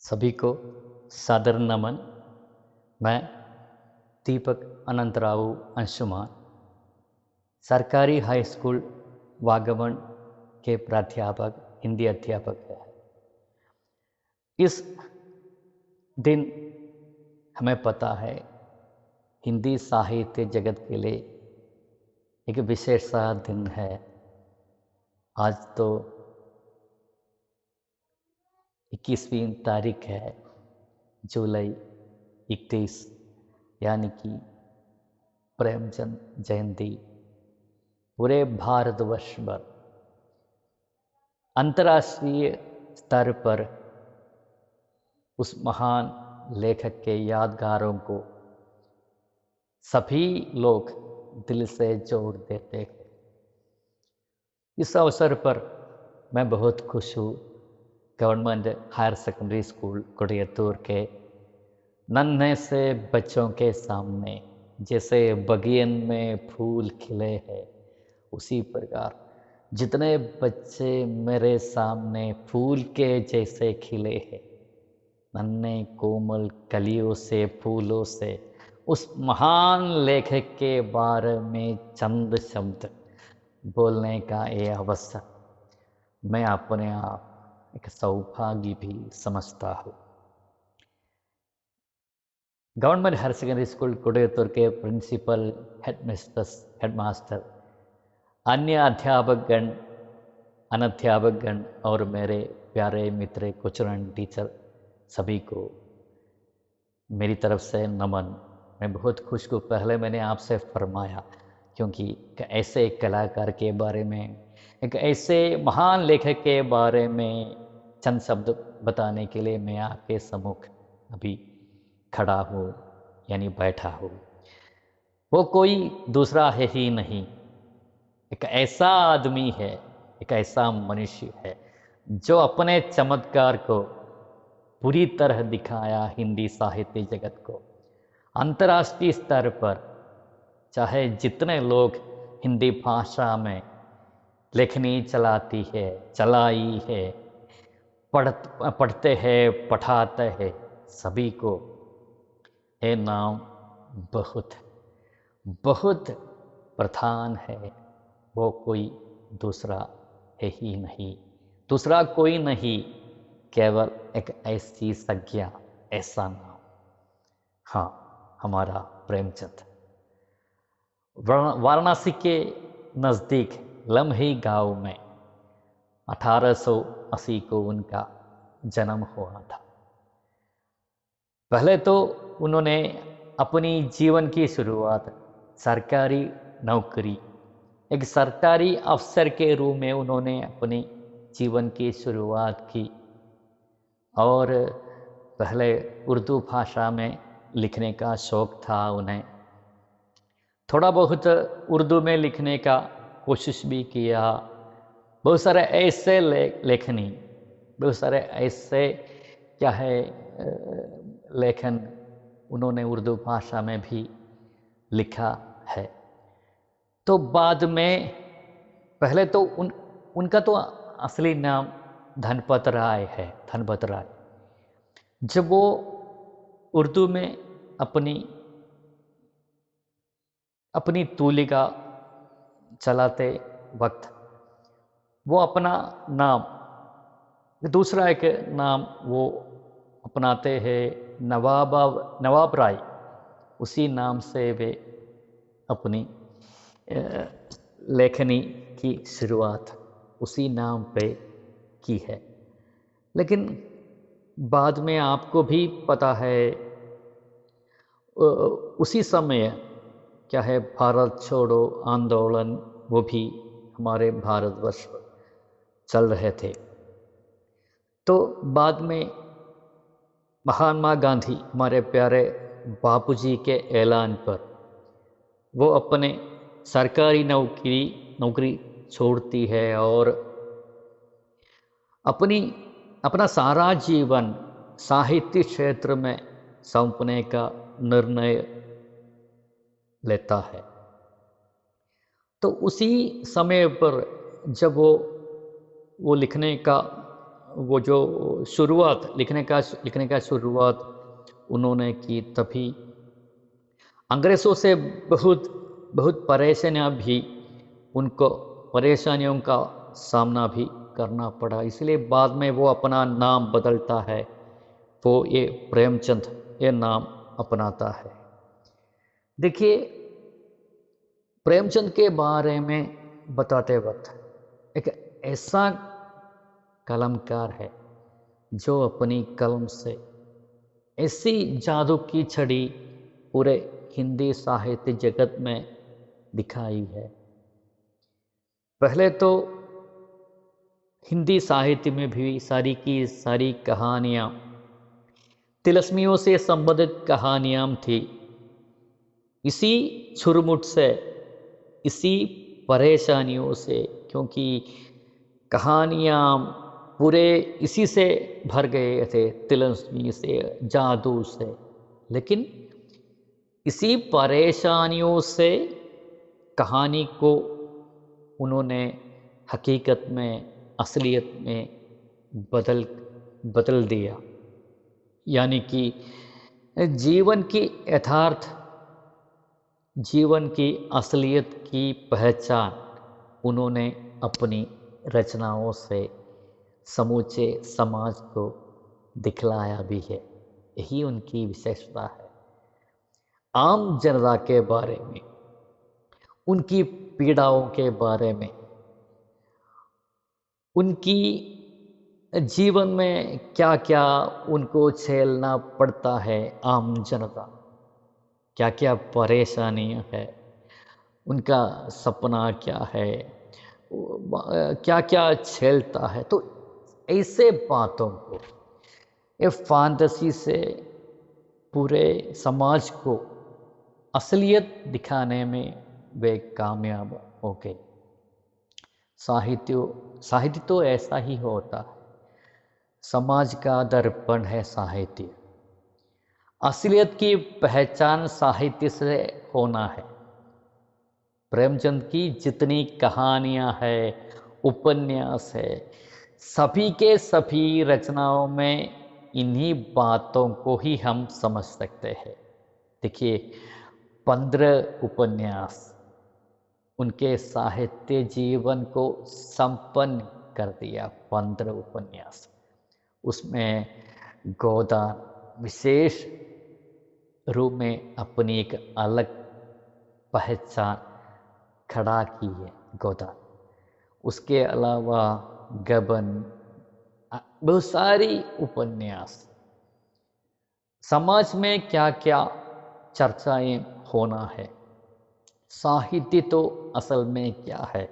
सभी को सादर नमन। मैं दीपक अनंतराव अंशुमान सरकारी हाई स्कूल वागमन के प्राध्यापक हिंदी अध्यापक है। इस दिन हमें पता है हिंदी साहित्य जगत के लिए एक विशेष सा दिन है। आज तो 21वीं तारीख है जुलाई 31, यानी कि प्रेमचंद जयंती पूरे भारतवर्ष भर अंतर्राष्ट्रीय स्तर पर उस महान लेखक के यादगारों को सभी लोग दिल से जोड़ देते हैं। इस अवसर पर मैं बहुत खुश हूँ। गवर्नमेंट हायर सेकेंडरी स्कूल कोडियतूर के नन्हे से बच्चों के सामने जैसे बगियन में फूल खिले हैं, उसी प्रकार जितने बच्चे मेरे सामने फूल के जैसे खिले हैं, नन्हे कोमल कलियों से फूलों से उस महान लेखक के बारे में चंद शब्द बोलने का ये अवसर मैं अपने आप एक सौभाग्य भी समझता हूँ। गवर्नमेंट हायर सेकेंडरी स्कूल कोडियतूर के प्रिंसिपल, हेडमिस्ट्रेस, हेडमास्टर, अन्य अध्यापकगण, अनध्यापकगण और मेरे प्यारे मित्र कोचरन टीचर सभी को मेरी तरफ से नमन। मैं बहुत खुश हूँ। पहले मैंने आपसे फरमाया क्योंकि ऐसे एक कलाकार के बारे में, एक ऐसे महान लेखक के बारे में चंद शब्द बताने के लिए मैं आपके सम्मुख अभी खड़ा हूँ, यानी बैठा हूँ। वो कोई दूसरा है ही नहीं, एक ऐसा आदमी है, एक ऐसा मनुष्य है जो अपने चमत्कार को पूरी तरह दिखाया हिंदी साहित्य जगत को। अंतर्राष्ट्रीय स्तर पर चाहे जितने लोग हिंदी भाषा में लेखनी चलाती है, चलाई है, पढ़ते हैं, पढ़ाते हैं, सभी को ये नाम बहुत बहुत प्रधान है। वो कोई दूसरा है ही नहीं, दूसरा कोई नहीं, केवल एक ऐसी संज्ञा, ऐसा नाम, हाँ, हमारा प्रेमचंद। वाराणसी के नज़दीक लम्ही गांव में 1880 को उनका जन्म हुआ था। पहले तो उन्होंने अपनी जीवन की शुरुआत सरकारी नौकरी, एक सरकारी अफसर के रूप में उन्होंने अपनी जीवन की शुरुआत की और पहले उर्दू भाषा में लिखने का शौक़ था उन्हें। थोड़ा बहुत उर्दू में लिखने का कोशिश भी किया। बहुत सारे ऐसे लेखनी, बहुत सारे ऐसे क्या है लेखन उन्होंने उर्दू भाषा में भी लिखा है। तो बाद में पहले तो उनका तो असली नाम धनपत राय है, धनपत राय। जब वो उर्दू में अपनी तूलिका चलाते वक्त वो अपना नाम, दूसरा एक नाम वो अपनाते हैं, नवाब राय। उसी नाम से वे अपनी लेखनी की शुरुआत उसी नाम पे की है। लेकिन बाद में आपको भी पता है उसी समय क्या है भारत छोड़ो आंदोलन वो भी हमारे भारतवर्ष में चल रहे थे। तो बाद में महात्मा गांधी, हमारे प्यारे बापूजी के ऐलान पर वो अपने सरकारी नौकरी छोड़ती है और अपना सारा जीवन साहित्य क्षेत्र में सौंपने का निर्णय लेता है। तो उसी समय पर जब वो लिखने का वो जो शुरुआत लिखने का शुरुआत उन्होंने की, तभी अंग्रेज़ों से बहुत बहुत परेशानियाँ भी उनको परेशानियों का सामना भी करना पड़ा। इसलिए बाद में वो अपना नाम बदलता है, वो ये प्रेमचंद ये नाम अपनाता है। देखिए, प्रेमचंद के बारे में बताते वक्त एक ऐसा कलमकार है जो अपनी कलम से ऐसी जादू की छड़ी पूरे हिंदी साहित्य जगत में दिखाई है। पहले तो हिंदी साहित्य में भी सारी की सारी कहानियाँ तिलस्मियों से संबंधित कहानियाँ थी। इसी छुरमुट से, इसी परेशानियों से, क्योंकि कहानियाँ पूरे इसी से भर गए थे, तिलस्मी से, जादू से। लेकिन इसी परेशानियों से कहानी को उन्होंने हकीकत में, असलियत में बदल बदल दिया। यानी कि जीवन की यथार्थ, जीवन की असलियत की पहचान उन्होंने अपनी रचनाओं से समूचे समाज को दिखलाया भी है। यही उनकी विशेषता है। आम जनता के बारे में, उनकी पीड़ाओं के बारे में, उनकी जीवन में क्या क्या उनको झेलना पड़ता है, आम जनता क्या क्या परेशानियाँ है, उनका सपना क्या है, क्या क्या झेलता है। तो ऐसे बातों को ये फैंटेसी से पूरे समाज को असलियत दिखाने में वे कामयाब हो गए। साहित्य तो ऐसा ही होता है। समाज का दर्पण है साहित्य। असलियत की पहचान साहित्य से होना है। प्रेमचंद की जितनी कहानियाँ हैं, उपन्यास है, सभी के सभी रचनाओं में इन्हीं बातों को ही हम समझ सकते हैं। देखिए, 15 उपन्यास उनके साहित्य जीवन को संपन्न कर दिया। 15 उपन्यास, उसमें गोदान विशेष रूप में अपनी एक अलग पहचान खड़ा की है। गोदान, उसके अलावा गबन, बहुत सारी उपन्यास। समाज में क्या क्या चर्चाएं होना है, साहित्य तो असल में क्या है,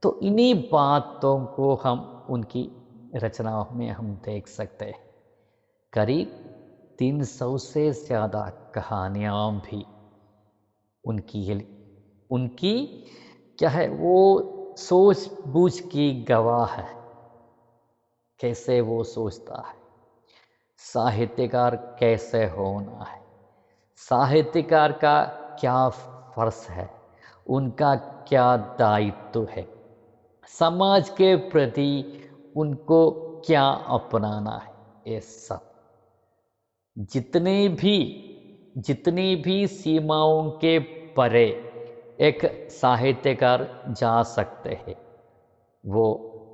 तो इन्हीं बातों को हम उनकी रचनाओं में हम देख सकते हैं। करीब 300 से ज़्यादा कहानियाँ भी उनकी क्या है, वो सोच बूझ की गवाह है। कैसे वो सोचता है, साहित्यकार कैसे होना है, साहित्यकार का क्या फर्ज है, उनका क्या दायित्व है, समाज के प्रति उनको क्या अपनाना है, ये सब जितनी भी सीमाओं के परे एक साहित्यकार जा सकते हैं, वो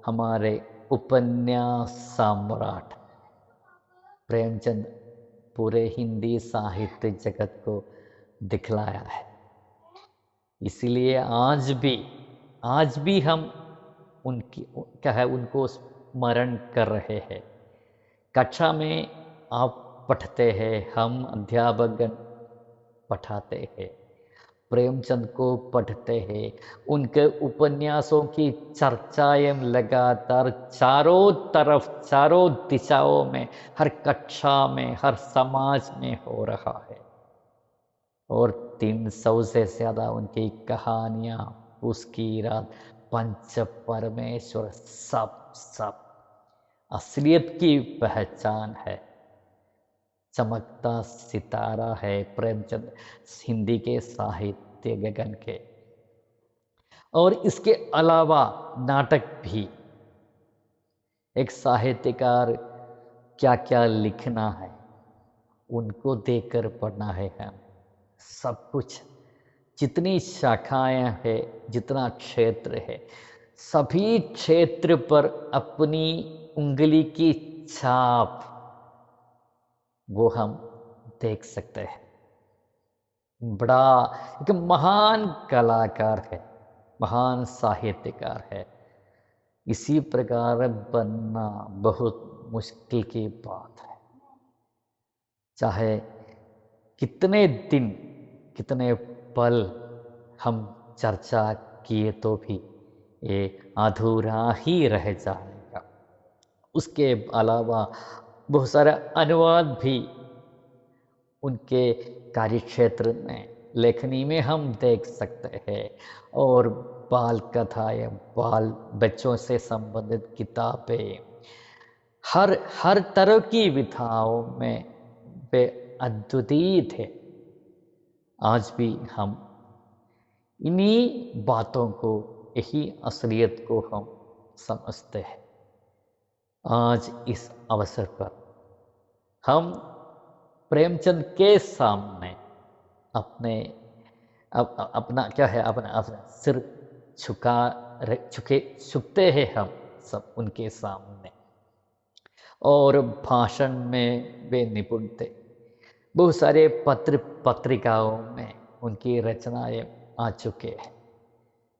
हमारे उपन्यास सम्राट प्रेमचंद पूरे हिंदी साहित्य जगत को दिखलाया है। इसलिए आज भी हम उनकी क्या है, उनको स्मरण कर रहे हैं। कक्षा में आप पढ़ते हैं, हम अध्यापकगण पढ़ाते हैं, प्रेमचंद को पढ़ते हैं। उनके उपन्यासों की चर्चाएं लगातार चारों तरफ, चारों दिशाओं में, हर कक्षा में, हर समाज में हो रहा है। और 300 से ज़्यादा उनकी कहानियाँ, उसकी रात, पंच परमेश्वर, सब असलियत की पहचान है। चमकता सितारा है प्रेमचंद हिंदी के साहित्य गगन के। और इसके अलावा नाटक भी, एक साहित्यकार क्या क्या लिखना है उनको देखकर पढ़ना है हमें। सब कुछ जितनी शाखाएं हैं, जितना क्षेत्र है, सभी क्षेत्र पर अपनी उंगली की छाप वो हम देख सकते हैं। बड़ा एक महान कलाकार है, महान साहित्यकार है। इसी प्रकार बनना बहुत मुश्किल की बात है। चाहे कितने दिन, कितने पल हम चर्चा किए तो भी ये अधूरा ही रह जाएगा। उसके अलावा बहुत सारे अनुवाद भी उनके कार्यक्षेत्र में, लेखनी में हम देख सकते हैं। और बाल कथाएं, बाल बच्चों से संबंधित किताबें, हर तरह की विधाओं में वे अद्वितीय थे। आज भी हम इन्हीं बातों को, यही असलियत को हम समझते हैं। आज इस अवसर पर हम प्रेमचंद के सामने अपने अपना क्या है, अपना सिर झुकते हैं हम सब उनके सामने। और भाषण में वे निपुण थे। बहुत सारे पत्रिकाओं में उनकी रचनाएं आ चुके हैं।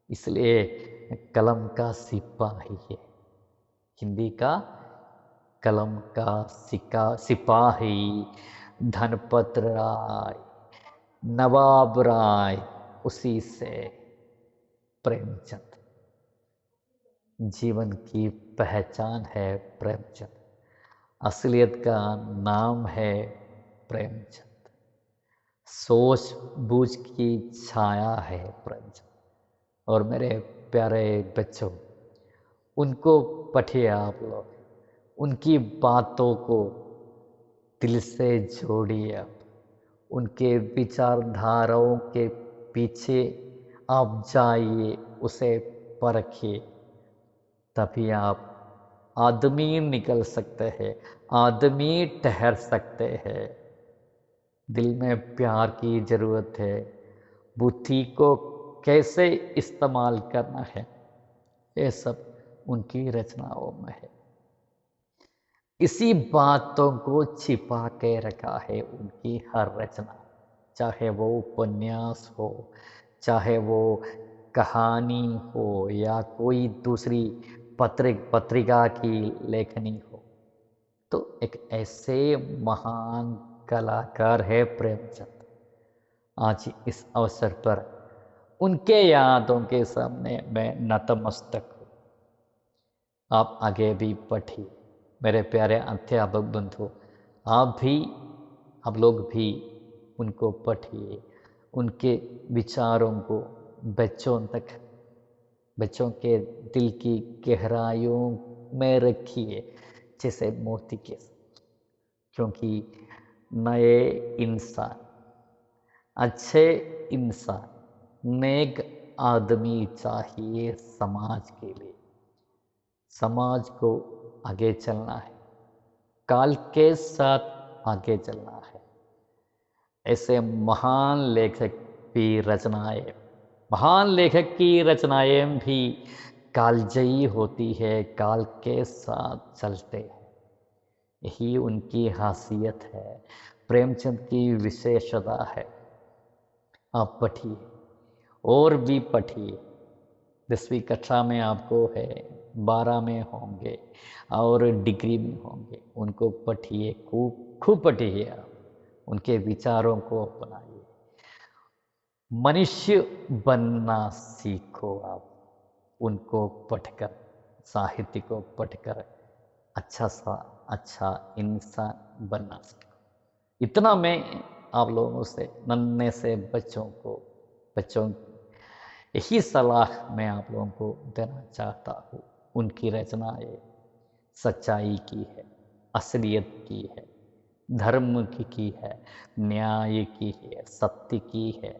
इसलिए कलम का सिपाही है, हिंदी का कलम का सिपाही, धनपत राय, नवाब राय, उसी से प्रेमचंद। जीवन की पहचान है प्रेमचंद, असलियत का नाम है प्रेमचंद, सोच बूझ की छाया है प्रेमचंद। और मेरे प्यारे बच्चों, उनको पढ़िए आप लोग, उनकी बातों को दिल से जोड़िए आप, उनके विचारधाराओं के पीछे आप जाइए, उसे परखिए, तभी आप आदमी निकल सकते हैं, आदमी ठहर सकते हैं। दिल में प्यार की ज़रूरत है, बुद्धि को कैसे इस्तेमाल करना है, ये सब उनकी रचनाओं में है। इसी बातों को छिपा के रखा है उनकी हर रचना, चाहे वो उपन्यास हो, चाहे वो कहानी हो, या कोई दूसरी पत्रिका की लेखनी हो। तो एक ऐसे महान कलाकार है प्रेमचंद। आज इस अवसर पर उनके यादों के सामने मैं नतमस्तक हूँ। आप आगे भी पढ़िए मेरे प्यारे अध्यापक बंधु, आप लोग भी उनको पढ़िए, उनके विचारों को बच्चों के दिल की गहराइयों में रखिए, जैसे मोती के। क्योंकि नए इंसान, अच्छे इंसान, नेक आदमी चाहिए समाज के लिए। समाज को आगे चलना है, काल के साथ आगे चलना है। ऐसे महान लेखक की रचनाएं भी कालजयी होती है, काल के साथ चलते हैं। यही उनकी खासियत है, प्रेमचंद की विशेषता है। आप पढ़िए और भी पढ़िए। 10वीं कक्षा में आपको है, 12 में होंगे और डिग्री में होंगे, उनको पढ़िए, खूब पढ़िए आप, उनके विचारों को अपनाइए। मनुष्य बनना सीखो आप, उनको पढ़कर, साहित्य को पढ़कर अच्छा इंसान बनना सीखो। इतना मैं आप लोगों से, नन्हे से बच्चों यही सलाह मैं आप लोगों को देना चाहता हूँ। उनकी रचनाएं सच्चाई की है, असलियत की है, धर्म की है, न्याय की है, सत्य की है,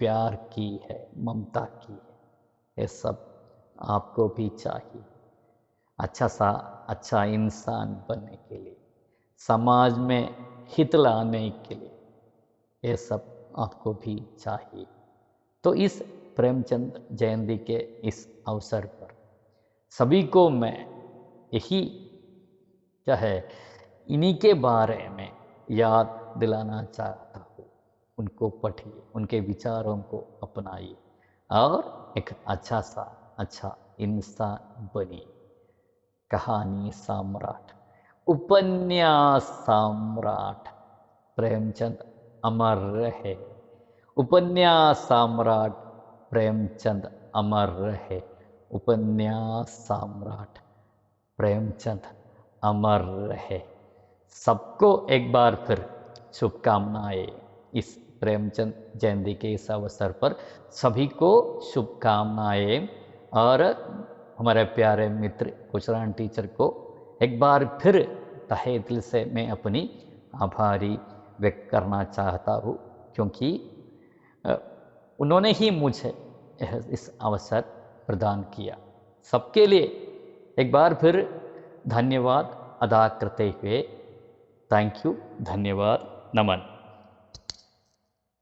प्यार की है, ममता की है। ये सब आपको भी चाहिए। अच्छा इंसान बनने के लिए, समाज में हित लाने के लिए, ये सब आपको भी चाहिए। तो इस प्रेमचंद जयंती के इस अवसर पर सभी को मैं यही क्या है इन्हीं के बारे में याद दिलाना चाहता हूँ। उनको पढ़िए, उनके विचारों को अपनाइए और एक अच्छा इंसान बनिए। कहानी सम्राट, उपन्यास सम्राट प्रेमचंद अमर रहे। उपन्यास सम्राट प्रेमचंद अमर रहे। उपन्यास सम्राट प्रेमचंद अमर रहे। सबको एक बार फिर शुभकामनाएं। इस प्रेमचंद जयंती के इस अवसर पर सभी को शुभकामनाएं। और हमारे प्यारे मित्र कुशरण टीचर को एक बार फिर तहे दिल से मैं अपनी आभारी व्यक्त करना चाहता हूँ, क्योंकि उन्होंने ही मुझे इस अवसर प्रदान किया। सबके लिए एक बार फिर धन्यवाद अदा करते हुए थैंक यू, धन्यवाद, नमन।